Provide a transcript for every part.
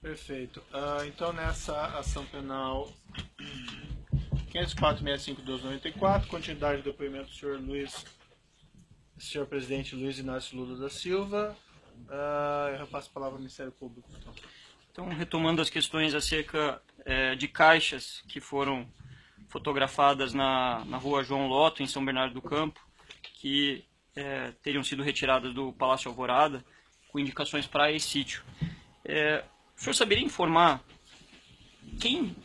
Perfeito. Então, nessa ação penal 504.65.1294, continuidade do depoimento do senhor presidente Luiz Inácio Lula da Silva. Eu repasso a palavra ao Ministério Público. Então, retomando as questões acerca de caixas que foram fotografadas na rua João Lotto, em São Bernardo do Campo, que teriam sido retiradas do Palácio Alvorada, com indicações para esse sítio. O senhor saberia informar quem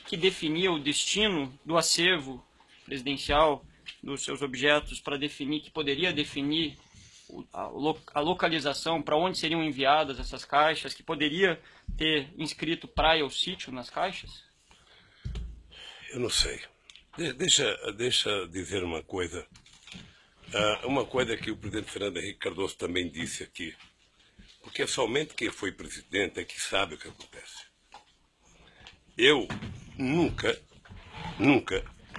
que definia o destino do acervo presidencial dos seus objetos para definir, que poderia definir a localização, para onde seriam enviadas essas caixas, que poderia ter inscrito praia ou sítio nas caixas? Eu não sei. Deixa dizer uma coisa. Uma coisa que o presidente Fernando Henrique Cardoso também disse aqui. Porque somente quem foi presidente é que sabe o que acontece. Eu nunca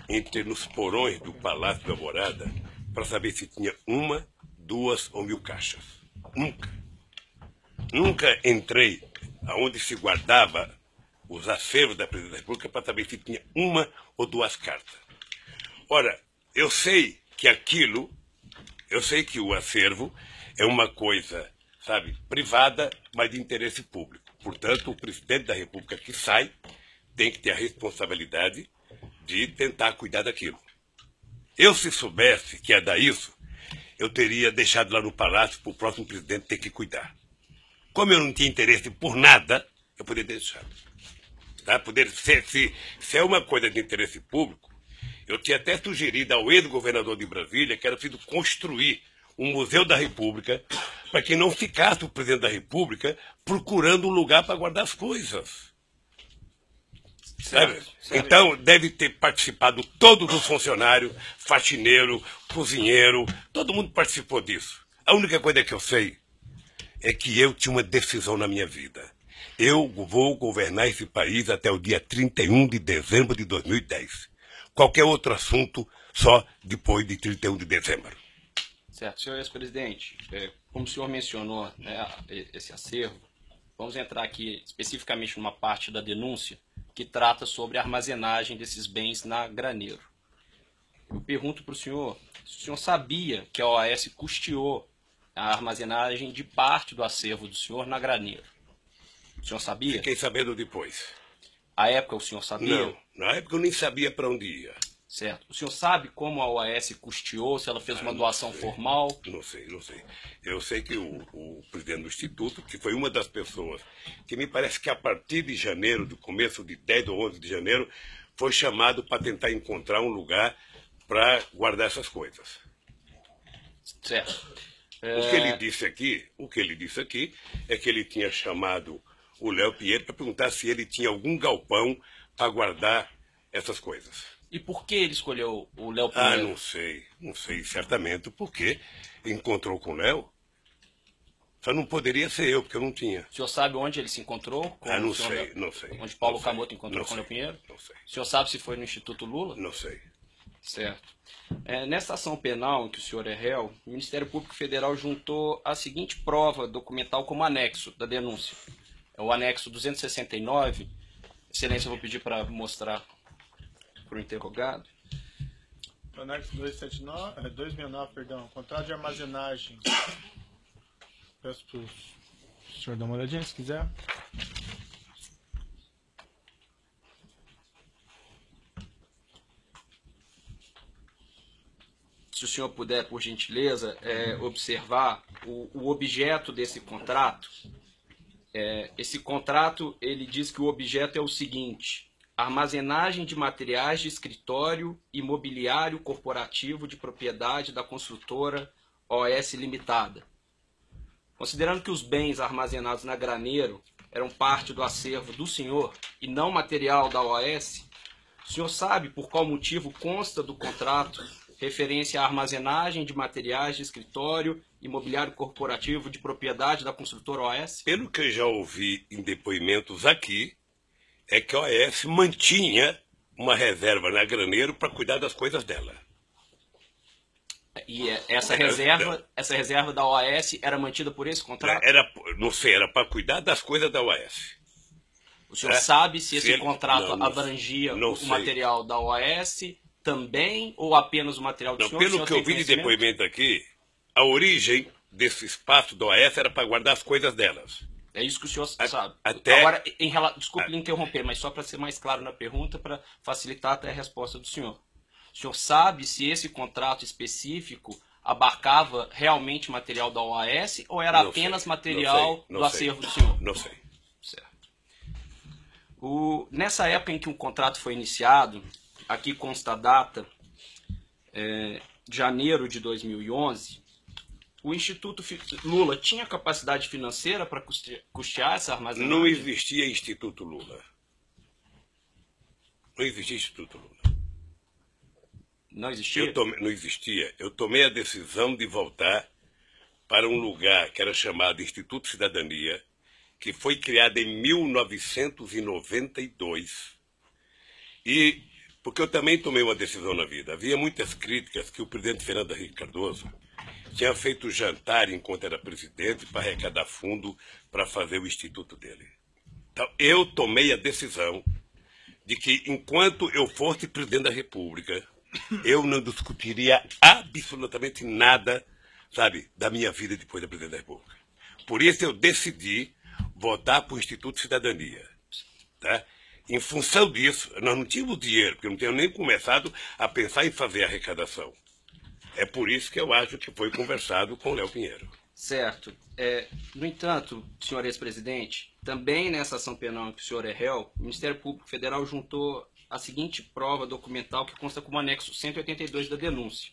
entrei nos porões do Palácio da Alvorada para saber se tinha uma, 2 ou 1000 caixas. Nunca. Nunca entrei aonde se guardava os acervos da Presidência da República para saber se tinha uma ou 2 cartas. Ora, eu sei que o acervo é uma coisa, sabe, privada, mas de interesse público. Portanto, o presidente da República que sai tem que ter a responsabilidade de tentar cuidar daquilo. Eu, se soubesse que ia dar isso, eu teria deixado lá no palácio para o próximo presidente ter que cuidar. Como eu não tinha interesse por nada, eu poderia deixar. Tá? Se é uma coisa de interesse público, eu tinha até sugerido ao ex-governador de Brasília que era preciso construir um Museu da República para que não ficasse o presidente da República procurando um lugar para guardar as coisas. Sabe? Então, deve ter participado todos os funcionários, faxineiro, cozinheiro, todo mundo participou disso. A única coisa que eu sei é que eu tinha uma decisão na minha vida. Eu vou governar esse país até o dia 31 de dezembro de 2010. Qualquer outro assunto, só depois de 31 de dezembro. Certo. Senhor ex-presidente, como o senhor mencionou, né, esse acervo, vamos entrar aqui especificamente numa parte da denúncia que trata sobre a armazenagem desses bens na Graneiro. Eu pergunto para o senhor se o senhor sabia que a OAS custeou a armazenagem de parte do acervo do senhor na Graneiro. O senhor sabia? Fiquei sabendo depois. À época o senhor sabia? Não, na época eu nem sabia para onde ia. Certo. O senhor sabe como a OAS custeou, se ela fez uma doação formal? Não sei. Eu sei que o presidente do Instituto, que foi uma das pessoas que me parece que a partir de janeiro, do começo de 10 ou 11 de janeiro, foi chamado para tentar encontrar um lugar para guardar essas coisas. Certo. O que ele disse aqui é que ele tinha chamado o Léo Pinheiro para perguntar se ele tinha algum galpão para guardar essas coisas. E por que ele escolheu o Léo Pinheiro? Não sei certamente porque encontrou com o Léo. Só não poderia ser eu, porque eu não tinha. O senhor sabe onde ele se encontrou? Não sei. Onde Paulo Camoto encontrou com o Léo Pinheiro? Não sei. O senhor sabe se foi no Instituto Lula? Não sei. Certo. Nessa ação penal em que o senhor é réu, o Ministério Público Federal juntou a seguinte prova documental como anexo da denúncia. É o anexo 269. Excelência, eu vou pedir para mostrar para o interrogado. O anexo 269, contrato de armazenagem. Peço para o senhor dar uma olhadinha, se quiser. Se o senhor puder, por gentileza, observar o objeto desse contrato. Esse contrato, ele diz que o objeto é o seguinte: armazenagem de materiais de escritório e mobiliário corporativo de propriedade da construtora OS Limitada. Considerando que os bens armazenados na Graneiro eram parte do acervo do senhor e não material da OAS, o senhor sabe por qual motivo consta do contrato referência à armazenagem de materiais de escritório e mobiliário corporativo de propriedade da construtora OAS? Pelo que eu já ouvi em depoimentos aqui, é que a OAS mantinha uma reserva na Graneiro para cuidar das coisas dela. E essa reserva da OAS era mantida por esse contrato? Não sei, era para cuidar das coisas da OAS. O senhor sabe se esse ele... contrato não abrangia o sei. material da OAS também ou apenas o material do senhor? Pelo que eu vi de depoimento aqui, a origem desse espaço da OAS era para guardar as coisas delas. É isso que o senhor sabe. Até... Agora, desculpe lhe interromper, mas só para ser mais claro na pergunta, para facilitar até a resposta do senhor. O senhor sabe se esse contrato específico abarcava realmente material da OAS ou era apenas material do acervo do senhor? Não sei. Certo. Nessa época em que o contrato foi iniciado, aqui consta a data, janeiro de 2011, o Instituto Lula tinha capacidade financeira para custear essa armazenagem? Não existia Instituto Lula. Não existia Instituto Lula. Não existia? Não existia. Eu tomei a decisão de voltar para um lugar que era chamado Instituto Cidadania, que foi criado em 1992. E porque eu também tomei uma decisão na vida. Havia muitas críticas que o presidente Fernando Henrique Cardoso tinha feito jantar enquanto era presidente para arrecadar fundo para fazer o instituto dele. Então, eu tomei a decisão de que, enquanto eu fosse presidente da República, eu não discutiria absolutamente nada, sabe, da minha vida depois da presidente da República. Por isso eu decidi votar para o Instituto Cidadania. Tá? Em função disso, nós não tínhamos dinheiro, porque não tínhamos nem começado a pensar em fazer a arrecadação. É por isso que eu acho que foi conversado com o Léo Pinheiro. Certo. No entanto, senhor ex-presidente, também nessa ação penal em que o senhor é réu, o Ministério Público Federal juntou a seguinte prova documental que consta como anexo 182 da denúncia.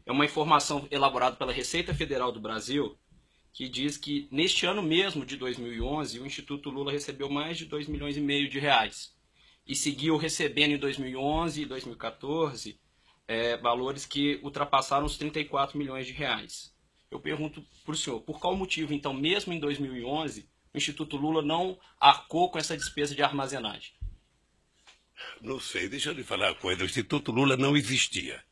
É uma informação elaborada pela Receita Federal do Brasil, que diz que neste ano mesmo de 2011, o Instituto Lula recebeu mais de 2,5 milhões de reais e seguiu recebendo em 2011 e 2014 valores que ultrapassaram os 34 milhões de reais. Eu pergunto para o senhor, por qual motivo, então, mesmo em 2011, o Instituto Lula não arcou com essa despesa de armazenagem? Não sei, deixa eu lhe falar uma coisa. O Instituto Lula não existia.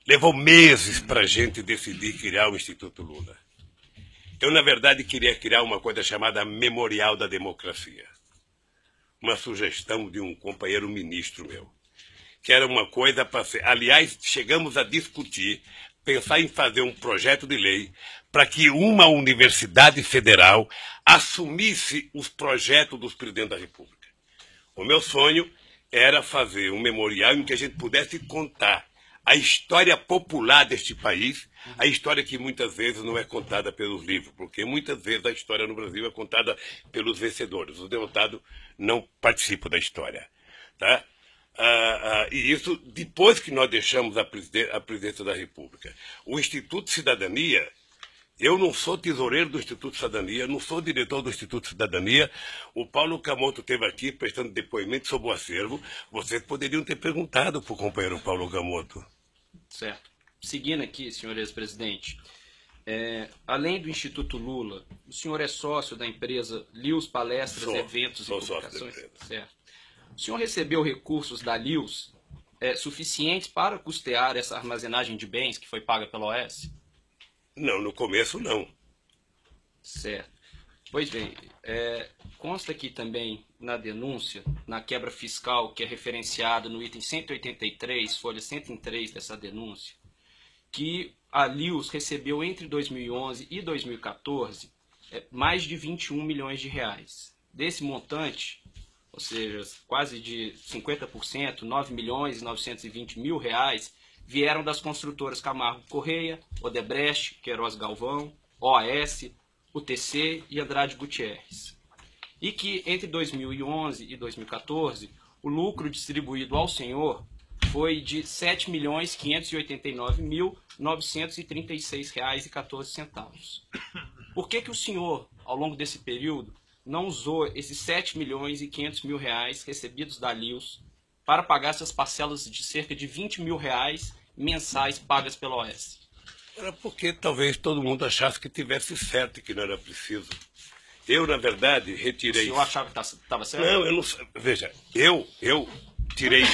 Levou meses para a gente decidir criar o Instituto Lula. Eu, na verdade, queria criar uma coisa chamada Memorial da Democracia. Uma sugestão de um companheiro ministro meu. Que era uma coisa para ser... Aliás, chegamos a discutir, pensar em fazer um projeto de lei para que uma universidade federal assumisse os projetos dos presidentes da República. O meu sonho era fazer um memorial em que a gente pudesse contar a história popular deste país, a história que muitas vezes não é contada pelos livros, porque muitas vezes a história no Brasil é contada pelos vencedores. Os derrotados não participam da história. Tá? E isso depois que nós deixamos a presidência da República. O Instituto Cidadania, eu não sou tesoureiro do Instituto Cidadania, não sou diretor do Instituto Cidadania. O Paulo Camoto esteve aqui prestando depoimento sobre o acervo. Vocês poderiam ter perguntado para o companheiro Paulo Camoto. Certo. Seguindo aqui, senhor ex-presidente, além do Instituto Lula, o senhor é sócio da empresa Lius Palestras, Eventos e Publicações? Certo. O senhor recebeu recursos da Lius suficientes para custear essa armazenagem de bens que foi paga pela OAS? Não, no começo não. Certo. Pois bem, consta aqui também na denúncia, na quebra fiscal que é referenciada no item 183, folha 103 dessa denúncia, que a Lius recebeu entre 2011 e 2014 mais de 21 milhões de reais. Desse montante, ou seja, quase de 50%, 9 milhões e 920 mil reais, vieram das construtoras Camargo Correia, Odebrecht, Queiroz Galvão, OAS, UTC e Andrade Gutierrez. E que entre 2011 e 2014, o lucro distribuído ao senhor foi de R$ 7.589.936,14. Por que o senhor, ao longo desse período, não usou esses R$ 7.500.000 recebidos da Lius para pagar essas parcelas de cerca de R$ 20 mil mensais pagas pela OAS? Era porque talvez todo mundo achasse que tivesse certo e que não era preciso. Eu, na verdade, retirei... O senhor achava que estava certo? Não, eu não... Veja, eu tirei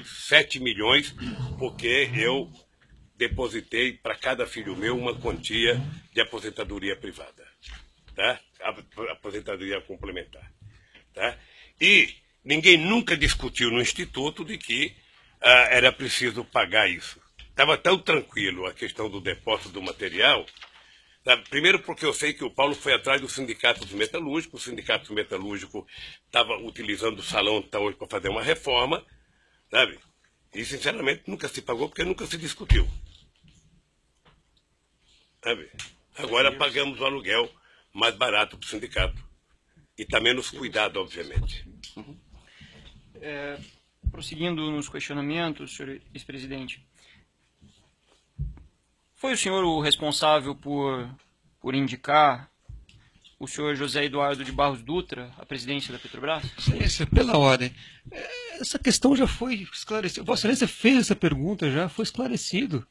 7 milhões porque eu depositei para cada filho meu uma quantia de aposentadoria privada. Tá? aposentadoria complementar. Tá? E ninguém nunca discutiu no Instituto de que era preciso pagar isso. Estava tão tranquilo a questão do depósito do material. Sabe? Primeiro porque eu sei que o Paulo foi atrás dos sindicatos metalúrgicos, o sindicato metalúrgico estava utilizando o salão até hoje para fazer uma reforma, sabe? E sinceramente nunca se pagou porque nunca se discutiu. Sabe? Agora pagamos o aluguel mais barato para o sindicato. E está menos cuidado, obviamente. Prosseguindo nos questionamentos, senhor ex-presidente, foi o senhor o responsável por indicar o senhor José Eduardo de Barros Dutra à presidência da Petrobras? Excelência, pela ordem. Essa questão já foi esclarecida. Vossa Excelência fez essa pergunta, já foi esclarecido.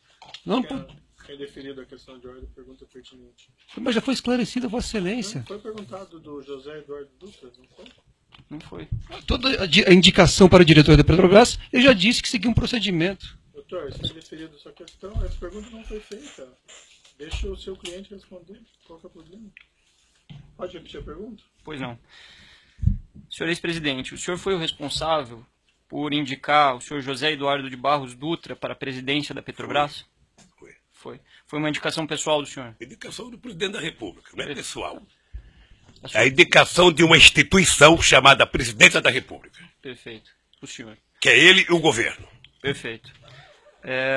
Não, Quem deferido a questão de ordem, pergunta pertinente. mas já foi esclarecida, Vossa Excelência. Não foi perguntado do José Eduardo Dutra, não foi? Não foi. Toda a indicação para o diretor da Petrobras, ele já disse que seguia um procedimento. Doutor, se foi deferido sua questão, essa pergunta não foi feita. Deixa o seu cliente responder. Qual que é o problema? Pode repetir a pergunta? Pois não. Senhor ex-presidente, o senhor foi o responsável por indicar o senhor José Eduardo de Barros Dutra para a presidência da Petrobras? Foi. Foi uma indicação pessoal do senhor? Indicação do presidente da República, não é pessoal. A É a indicação de uma instituição chamada Presidência da República. Perfeito. O senhor. Que é ele e o governo. Perfeito.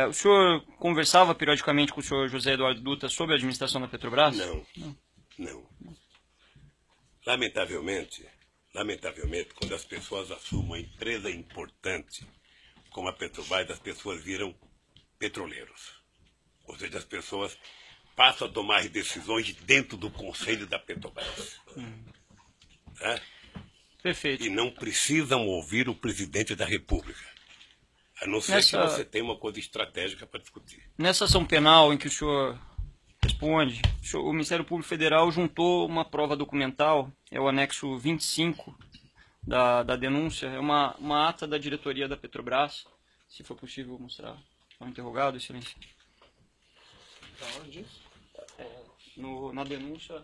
O senhor conversava periodicamente com o senhor José Eduardo Dutra sobre a administração da Petrobras? Não. Lamentavelmente, quando as pessoas assumem uma empresa importante como a Petrobras, as pessoas viram petroleiros. Ou seja, as pessoas passam a tomar decisões dentro do Conselho da Petrobras. Tá? Perfeito. E não precisam ouvir o presidente da República. A não ser que você tenha uma coisa estratégica para discutir. Nessa ação penal em que o senhor responde, o Ministério Público Federal juntou uma prova documental, é o anexo 25 da denúncia, é uma ata da diretoria da Petrobras, se for possível mostrar ao interrogado, excelência. Tá onde isso? Na denúncia,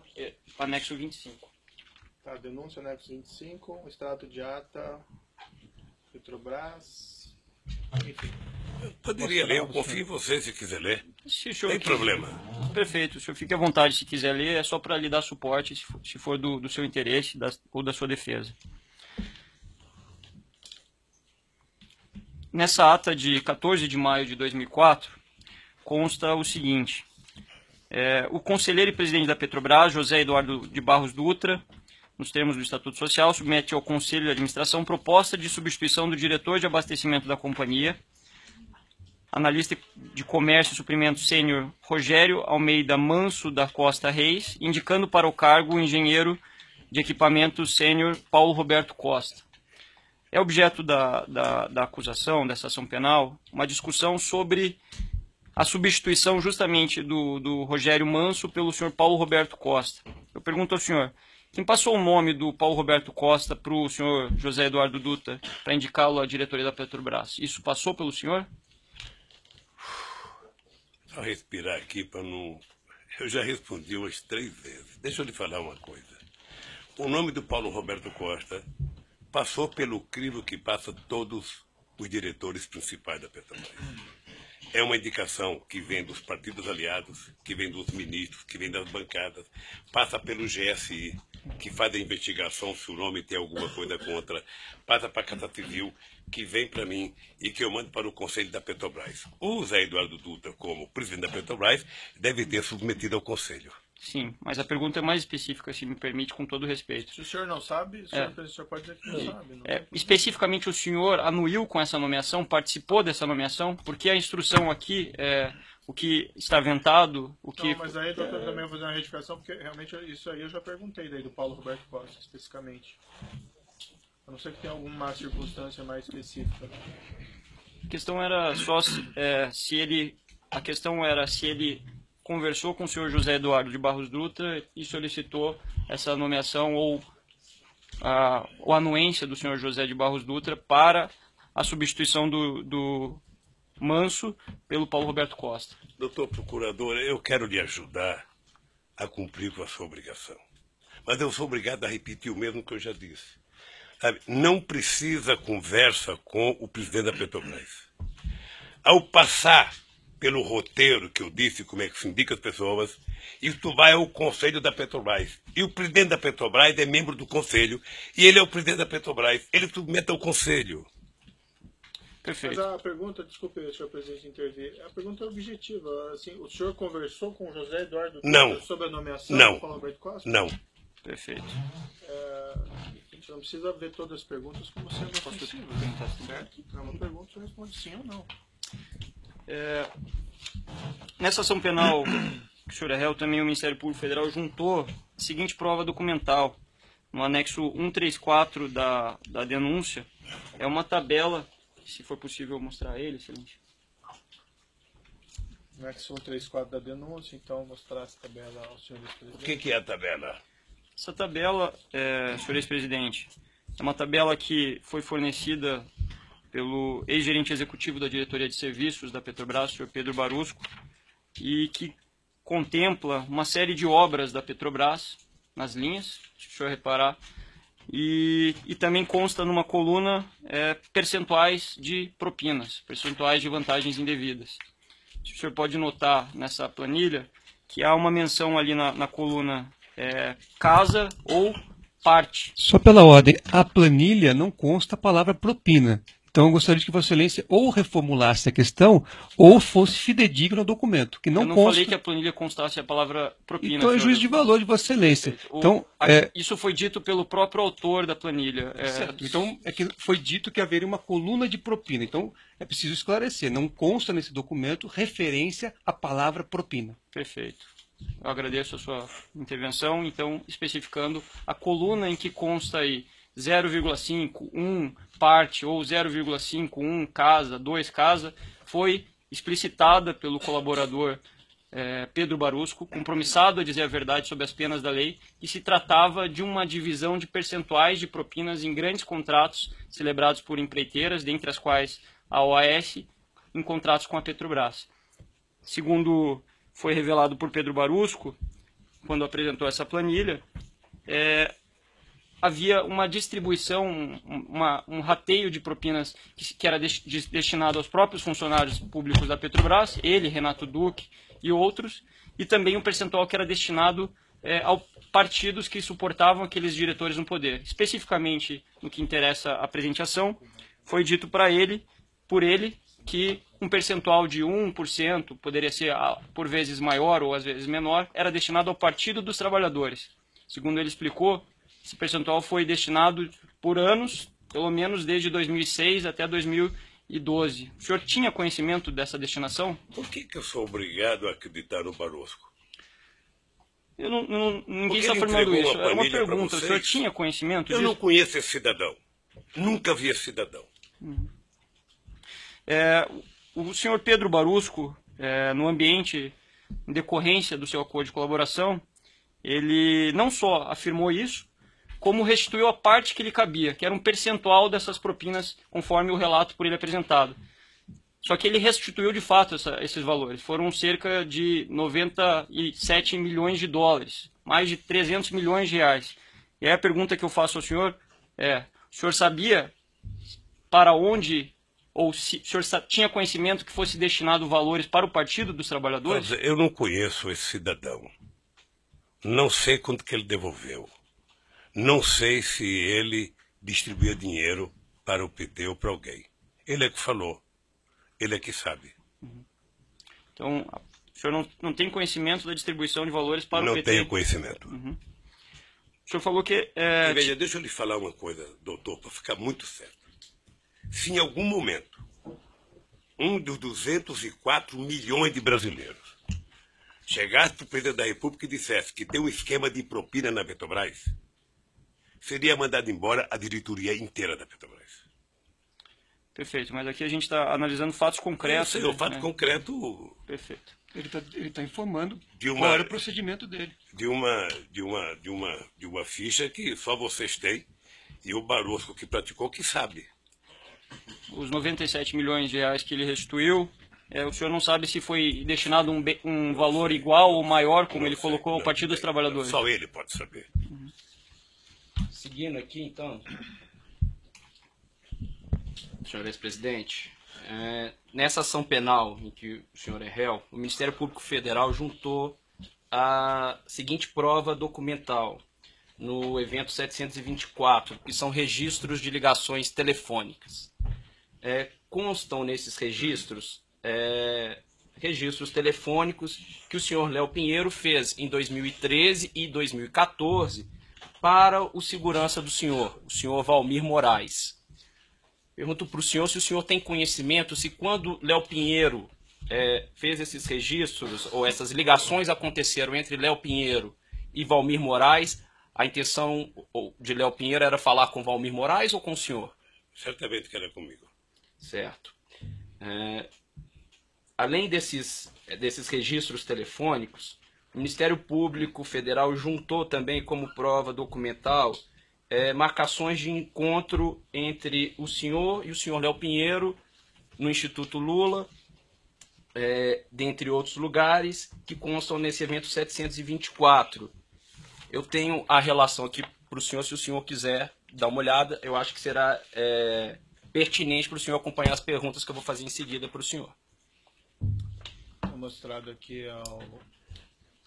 anexo 25. Tá, denúncia anexo 25, extrato de ata, Petrobras, enfim. Eu poderia ler, eu confio em você se quiser ler. Se o senhor Tem problema. Perfeito, o senhor fique à vontade se quiser ler, é só para lhe dar suporte, se for do seu interesse ou da sua defesa. Nessa ata de 14 de maio de 2004, consta o seguinte: o conselheiro e presidente da Petrobras, José Eduardo de Barros Dutra, nos termos do Estatuto Social, submete ao Conselho de Administração proposta de substituição do diretor de abastecimento da companhia, analista de comércio e suprimento sênior Rogério Almeida Manso da Costa Reis, indicando para o cargo o engenheiro de equipamentos sênior Paulo Roberto Costa. É objeto da acusação, dessa ação penal, uma discussão sobre a substituição justamente do Rogério Manso pelo senhor Paulo Roberto Costa. Eu pergunto ao senhor, quem passou o nome do Paulo Roberto Costa para o senhor José Eduardo Dutra para indicá-lo à diretoria da Petrobras? Isso passou pelo senhor? Só respirar aqui para não... Eu já respondi umas 3 vezes. Deixa eu lhe falar uma coisa. O nome do Paulo Roberto Costa passou pelo crivo que passa todos os diretores principais da Petrobras. É uma indicação que vem dos partidos aliados, que vem dos ministros, que vem das bancadas, passa pelo GSI, que faz a investigação se o nome tem alguma coisa contra, passa para a Casa Civil, que vem para mim e que eu mando para o Conselho da Petrobras. O Zé Eduardo Dutra, como presidente da Petrobras, deve ter submetido ao Conselho. Sim, mas a pergunta é mais específica, se me permite, com todo respeito. Se o senhor não sabe, o senhor pode dizer que não sabe. Não especificamente, o senhor anuiu com essa nomeação, participou dessa nomeação? Porque a instrução aqui, o que está ventado, o que... Não, mas aí, doutor, também vou fazer uma retificação, porque realmente isso aí eu já perguntei daí do Paulo Roberto Costa, especificamente. A não ser que tenha alguma circunstância mais específica. A questão era só se ele conversou com o senhor José Eduardo de Barros Dutra e solicitou essa nomeação ou a anuência do senhor José de Barros Dutra para a substituição do Manso pelo Paulo Roberto Costa. Doutor Procurador, eu quero lhe ajudar a cumprir com a sua obrigação. mas eu sou obrigado a repetir o mesmo que eu já disse. Sabe, não precisa conversa com o presidente da Petrobras. Ao passar pelo roteiro que eu disse, como é que se indica as pessoas, isso vai ao Conselho da Petrobras. E o presidente da Petrobras é membro do Conselho, e ele é o presidente da Petrobras. Ele submete ao Conselho. Perfeito. Mas a pergunta, desculpe, senhor presidente, intervir. A pergunta é objetiva. Assim, o senhor conversou com o José Eduardo Não. sobre a nomeação Não. do Paulo Alberto Costa? Não. Perfeito. A gente não precisa ver todas as perguntas como sendo ofensivas, certo? É uma pergunta, você responde sim ou não. Nessa ação penal que o senhor é réu, também o Ministério Público Federal juntou a seguinte prova documental. No anexo 134 da denúncia, é uma tabela, se for possível mostrar ele, excelente. No anexo 134 da denúncia, então mostrar essa tabela ao senhor ex-presidente. O que é a tabela? Essa tabela, senhor ex-presidente, é uma tabela que foi fornecida pelo ex-gerente executivo da diretoria de serviços da Petrobras, o senhor Pedro Barusco, e que contempla uma série de obras da Petrobras nas linhas, se o senhor reparar, e também consta numa coluna percentuais de propinas, percentuais de vantagens indevidas. O senhor pode notar nessa planilha que há uma menção ali na coluna casa ou parte. Só pela ordem, a planilha não consta a palavra propina. Então eu gostaria que Vossa Excelência ou reformulasse a questão ou fosse fidedigno ao documento, que não consta. Eu não falei que a planilha constasse a palavra propina. Então é senhor. juízo de valor de Vossa Excelência. Então, Isso foi dito pelo próprio autor da planilha. Certo. Então é que foi dito que haveria uma coluna de propina. Então é preciso esclarecer. Não consta nesse documento referência à palavra propina. Perfeito. Eu agradeço a sua intervenção. Então, especificando a coluna em que consta aí 0,5, 1 parte ou 0,5, 1 casa, 2 casa, foi explicitada pelo colaborador Pedro Barusco, compromissado a dizer a verdade sobre as penas da lei, e se tratava de uma divisão de percentuais de propinas em grandes contratos celebrados por empreiteiras, dentre as quais a OAS, em contratos com a Petrobras. Segundo foi revelado por Pedro Barusco, quando apresentou essa planilha, havia uma distribuição, um rateio de propinas que era destinado aos próprios funcionários públicos da Petrobras, ele, Renato Duque e outros, e também um percentual que era destinado a partidos que suportavam aqueles diretores no poder. Especificamente, no que interessa a presente ação, foi dito por ele, que um percentual de 1%, poderia ser por vezes maior ou às vezes menor, era destinado ao Partido dos Trabalhadores. Segundo ele explicou, esse percentual foi destinado por anos, pelo menos desde 2006 até 2012. O senhor tinha conhecimento dessa destinação? Por que eu sou obrigado a acreditar no Barosco? Ninguém está afirmando isso. É uma pergunta. O senhor tinha conhecimento disso? Eu não conheço esse cidadão. Nunca vi esse cidadão. O senhor Pedro Barusco, no ambiente, em decorrência do seu acordo de colaboração, ele não só afirmou isso, como restituiu a parte que lhe cabia, que era um percentual dessas propinas, conforme o relato por ele apresentado. Só que ele restituiu de fato esses valores. Foram cerca de 97 milhões de dólares, mais de 300 milhões de reais. E aí a pergunta que eu faço ao senhor o senhor sabia para onde, ou se o senhor tinha conhecimento que fosse destinado valores para o Partido dos Trabalhadores? Eu não conheço esse cidadão. Não sei quanto que ele devolveu. Não sei se ele distribuía dinheiro para o PT ou para alguém. Ele é que falou. Ele é que sabe. Então, o senhor não tem conhecimento da distribuição de valores para o PT? Não tenho conhecimento. O senhor falou que... Veja, deixa eu lhe falar uma coisa, doutor, para ficar muito certo. Se em algum momento um dos 204 milhões de brasileiros chegasse para o presidente da República e dissesse que tem um esquema de propina na Petrobras, seria mandado embora a diretoria inteira da Petrobras. Perfeito, mas aqui a gente está analisando fatos concretos. O fato concreto... Perfeito. Ele tá informando qual qual era o procedimento dele. De uma ficha que só vocês têm e o Barosco que praticou que sabe. Os 97 milhões de reais que ele restituiu O senhor não sabe se foi destinado um valor igual ou maior, como ele colocou, ao Partido dos Trabalhadores? Só ele pode saber. Seguindo aqui, então, senhor ex-presidente, nessa ação penal em que o senhor é réu, o Ministério Público Federal juntou a seguinte prova documental no evento 724, que são registros de ligações telefônicas. Constam nesses registros registros telefônicos que o senhor Léo Pinheiro fez em 2013 e 2014 para o segurança do senhor, o senhor Valmir Moraes. Pergunto para o senhor se o senhor tem conhecimento se quando Léo Pinheiro fez esses registros, ou essas ligações aconteceram entre Léo Pinheiro e Valmir Moraes, a intenção de Léo Pinheiro era falar com Valmir Moraes ou com o senhor? Certamente que era comigo. Certo. Além desses registros telefônicos, o Ministério Público Federal juntou também como prova documental marcações de encontro entre o senhor e o senhor Léo Pinheiro no Instituto Lula, dentre outros lugares, que constam nesse evento 724. Eu tenho a relação aqui para o senhor, se o senhor quiser dar uma olhada, eu acho que será pertinente para o senhor acompanhar as perguntas que eu vou fazer em seguida para o senhor. Mostrado aqui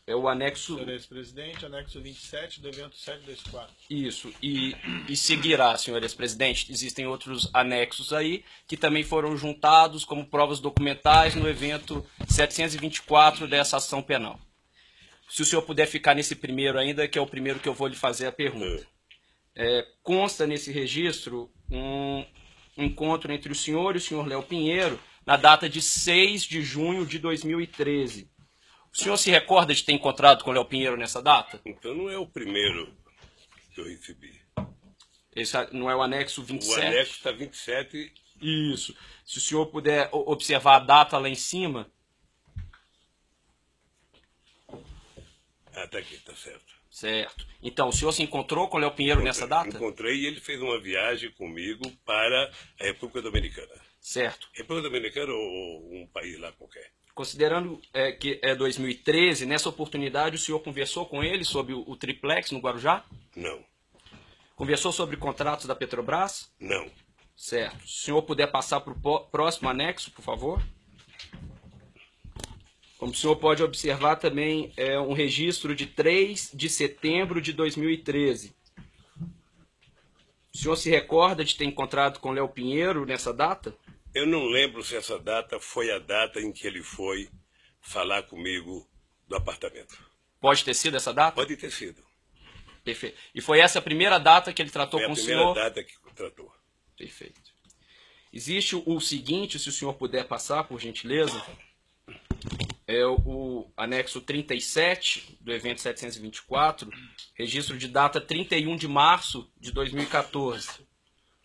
o anexo... senhor ex-presidente, anexo 27 do evento 724. Isso, e seguirá, senhor ex-presidente, existem outros anexos aí que também foram juntados como provas documentais no evento 724 dessa ação penal. Se o senhor puder ficar nesse primeiro ainda, que é o primeiro que eu vou lhe fazer a pergunta. Consta nesse registro um encontro entre o senhor e o senhor Léo Pinheiro na data de 6 de junho de 2013. O senhor se recorda de ter encontrado com o Léo Pinheiro nessa data? Então não é o primeiro que eu recebi. Esse não é o anexo 27? O anexo está 27. Isso. Se o senhor puder observar a data lá em cima. Está aqui, está certo. Certo. Então, o senhor se encontrou com o Léo Pinheiro nessa data? Encontrei e ele fez uma viagem comigo para a República Dominicana. Certo. República Dominicana ou um país lá qualquer? Considerando que é 2013, nessa oportunidade o senhor conversou com ele sobre o triplex no Guarujá? Não. Conversou sobre contratos da Petrobras? Não. Certo. Se o senhor puder passar para o próximo anexo, por favor. Como o senhor pode observar também, é um registro de 3 de setembro de 2013. O senhor se recorda de ter encontrado com Léo Pinheiro nessa data? Eu não lembro se essa data foi a data em que ele foi falar comigo do apartamento. Pode ter sido essa data? Pode ter sido. Perfeito. E foi essa a primeira data que ele tratou com o senhor? Foi a primeira data que tratou. Perfeito. Existe o seguinte, se o senhor puder passar, por gentileza, é o anexo 37 do evento 724, registro de data 31 de março de 2014.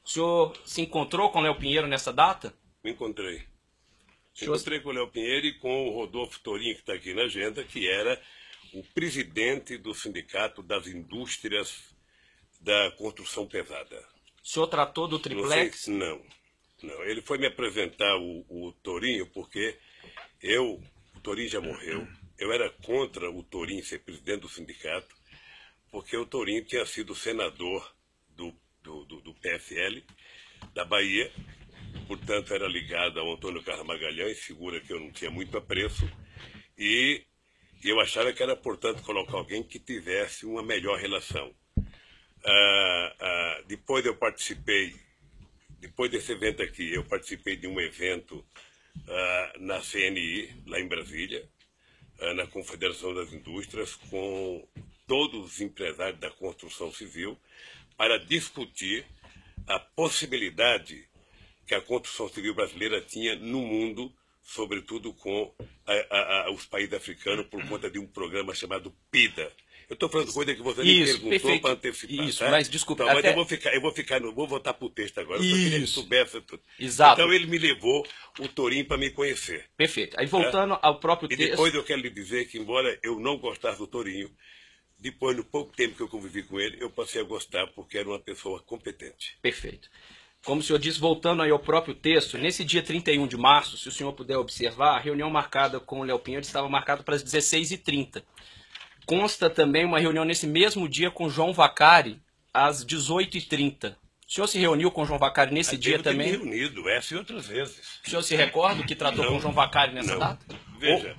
O senhor se encontrou com o Léo Pinheiro nessa data? Me encontrei. Senhor... Encontrei com o Léo Pinheiro e com o Rodolfo Torinho, que está aqui na agenda, que era o presidente do Sindicato das Indústrias da Construção Pesada. O senhor tratou do triplex? Não. Ele foi me apresentar o Torinho porque o Torinho já morreu. Eu era contra o Torinho ser presidente do sindicato, porque o Torinho tinha sido senador do PSL da Bahia, portanto era ligado ao Antônio Carlos Magalhães, figura que eu não tinha muito apreço, e eu achava que era, portanto, colocar alguém que tivesse uma melhor relação. Depois desse evento aqui, eu participei de um evento na CNI, lá em Brasília, na Confederação das Indústrias, com todos os empresários da construção civil, para discutir a possibilidade que a construção civil brasileira tinha no mundo, sobretudo com os países africanos, por conta de um programa chamado PIDA. Eu estou falando coisa que você me perguntou para antecipar. Isso, tá? mas desculpa. Então, mas eu vou voltar para o texto agora. Eu queria que soubesse tudo. Exato. Então ele me levou o Torinho para me conhecer. Perfeito. Aí voltando ao próprio texto. E depois eu quero lhe dizer que, embora eu não gostasse do Torinho, depois, no pouco tempo que eu convivi com ele, eu passei a gostar porque era uma pessoa competente. Perfeito. como o senhor disse, voltando aí ao próprio texto, nesse dia 31 de março, se o senhor puder observar, a reunião marcada com o Léo Pinheiro estava marcada para as 16h30. Consta também uma reunião nesse mesmo dia com João Vacari, às 18h30. O senhor se reuniu com o João Vacari nesse dia também? Eu me reunido, essa e outras vezes. O senhor se recorda que tratou com o João Vacari nessa data? Veja,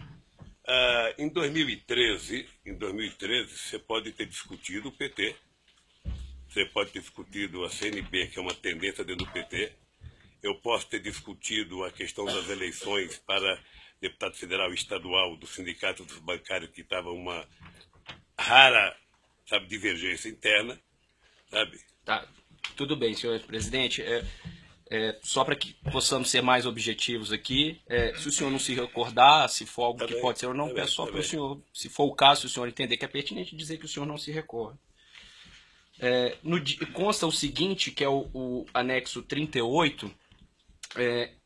em 2013, você pode ter discutido o PT, você pode ter discutido a CNB, que é uma tendência dentro do PT, eu posso ter discutido a questão das eleições para deputado federal e estadual do Sindicato dos Bancários, que estava uma rara, divergência interna, sabe? Tá, tudo bem, senhor presidente. Só para que possamos ser mais objetivos aqui, se o senhor não se recordar, se for algo que pode ser ou não, peço só para o senhor, se for o caso, se o senhor entender que é pertinente, dizer que o senhor não se recorda. Consta o seguinte, que é o anexo 38,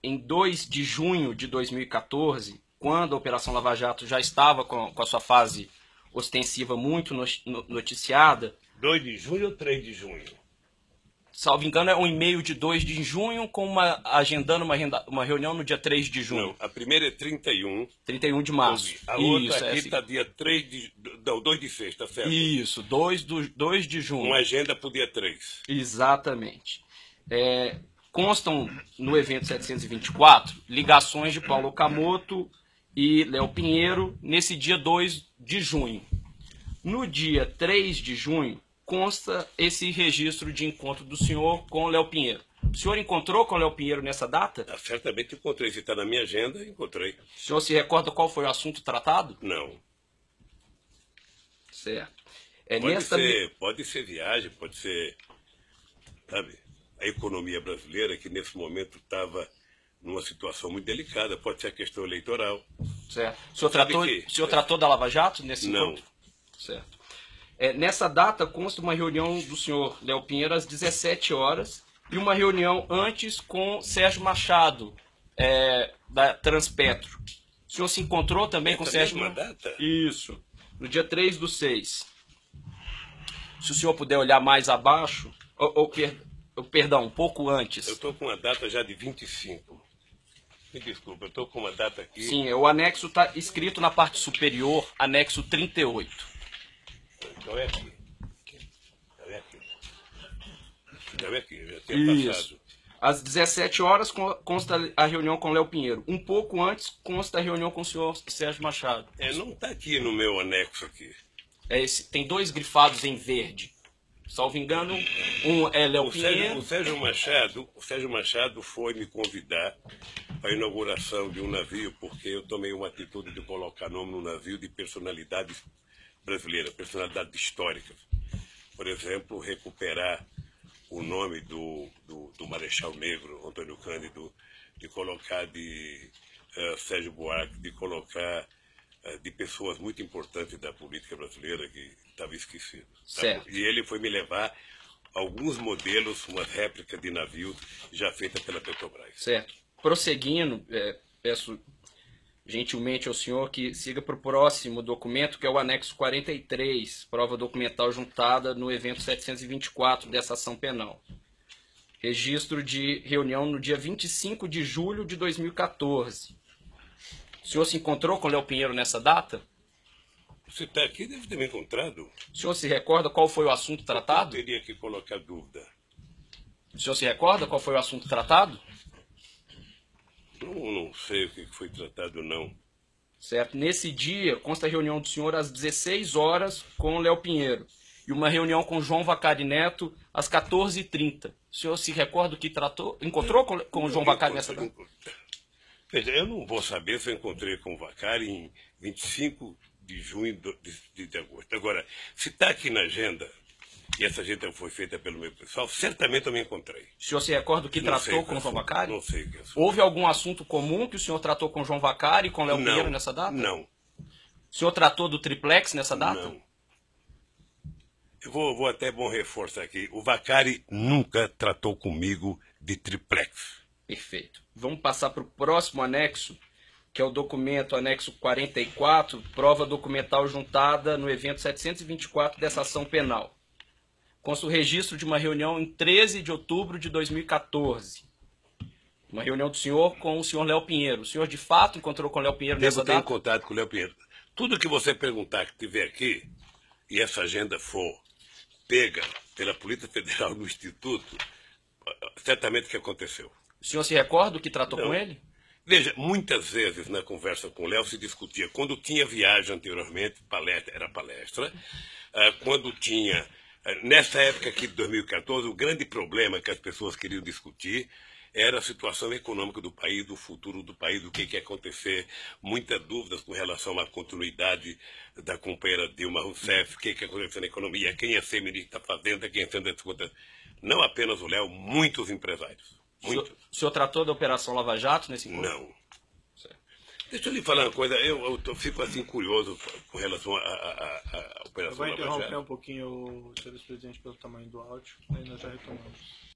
em 2 de junho de 2014, quando a Operação Lava Jato já estava com a sua fase ostensiva muito noticiada. 2 de junho ou 3 de junho? Salvo engano, é um e-mail de 2 de junho, agendando uma reunião no dia 3 de junho. Não, a primeira é 31. 31 de março. A outra aqui está dia 3 de... Não, 2 de sexta, certo? Isso, 2 de junho. Uma agenda para o dia 3. Exatamente. Constam no evento 724 ligações de Paulo Okamoto e Léo Pinheiro nesse dia 2 de junho. No dia 3 de junho, consta esse registro de encontro do senhor com o Léo Pinheiro. O senhor encontrou com o Léo Pinheiro nessa data? Certamente encontrei. Se está na minha agenda, encontrei. O senhor se recorda qual foi o assunto tratado? Não. Certo. Pode ser viagem, pode ser, a economia brasileira, que nesse momento estava numa situação muito delicada, pode ser a questão eleitoral. Certo. O senhor tratou da Lava Jato nesse encontro? Não. Certo. Nessa data consta uma reunião do senhor Léo Pinheiro às 17 horas e uma reunião antes com Sérgio Machado, da Transpetro. O senhor se encontrou também com Sérgio Machado? Data? Isso. No dia 3/6. Se o senhor puder olhar mais abaixo, perdão, um pouco antes. Eu estou com uma data já de 25. Me desculpa, eu estou com uma data aqui. Sim, o anexo está escrito na parte superior, anexo 38. Então é aqui. Já tinha passado. Às 17 horas consta a reunião com Léo Pinheiro. Um pouco antes consta a reunião com o senhor Sérgio Machado. Não está aqui no meu anexo aqui. Tem 2 grifados em verde. Salvo engano, um é Léo Pinheiro. O Sérgio Machado foi me convidar para a inauguração de um navio, porque eu tomei uma atitude de colocar nome no navio de personalidades brasileiras, personalidades históricas. Por exemplo, recuperar o nome do Marechal Negro, Antônio Cândido, de colocar de Sérgio Buarque, de colocar de pessoas muito importantes da política brasileira que estava esquecido. Certo. E ele foi me levar alguns modelos, uma réplica de navios já feita pela Petrobras. Certo. Prosseguindo, peço gentilmente ao senhor que siga para o próximo documento, que é o anexo 43, prova documental juntada no evento 724 dessa ação penal. Registro de reunião no dia 25 de julho de 2014. O senhor se encontrou com o Léo Pinheiro nessa data? Você está aqui, deve ter me encontrado. O senhor se recorda qual foi o assunto tratado? Eu teria que colocar dúvida. O senhor se recorda qual foi o assunto tratado? Não sei o que foi tratado, não. Certo. Nesse dia, consta a reunião do senhor às 16 horas com o Léo Pinheiro. E uma reunião com João Vacari Neto às 14h30. O senhor se recorda o que tratou? Encontrou com o João Vacari nessa data? Veja, eu não vou saber se eu encontrei com o Vacari em 25 de junho de agosto. Agora, se está aqui na agenda, e essa agenda foi feita pelo meu pessoal, certamente eu me encontrei. O senhor se recorda o que tratou com o João Vacari? Não sei o que é. Houve algum assunto comum que o senhor tratou com o João Vacari e com o Léo Pinheiro nessa data? Não. O senhor tratou do triplex nessa data? Não. Eu vou até reforçar aqui. O Vacari nunca tratou comigo de triplex. Perfeito. Vamos passar para o próximo anexo, que é o documento anexo 44, prova documental juntada no evento 724 dessa ação penal. consta o registro de uma reunião em 13 de outubro de 2014. Uma reunião do senhor com o senhor Léo Pinheiro. O senhor, de fato, encontrou com o Léo Pinheiro nessa Devo ter em data? contato com o Léo Pinheiro. Tudo que você perguntar que tiver aqui, e essa agenda for pega pela Polícia Federal no Instituto, certamente que aconteceu. O senhor se recorda do que tratou Não. com ele? Veja, muitas vezes na conversa com o Léo se discutia, quando tinha viagem anteriormente, palestra, era palestra, quando tinha, nessa época aqui de 2014, o grande problema que as pessoas queriam discutir era a situação econômica do país, do futuro do país, do que ia acontecer, muitas dúvidas com relação à continuidade da companheira Dilma Rousseff, o que ia acontecer na economia, quem ia ser ministro da Fazenda, quem ia ser das contas. Não apenas o Léo, muitos empresários. Muitos. O senhor tratou da Operação Lava Jato nesse encontro? Não. Deixa eu lhe falar uma coisa, eu fico assim curioso com relação à Eu Operação vou Lava interromper Jato. um pouquinho o senhor vice-presidente pelo tamanho do áudio, aí nós já retomamos.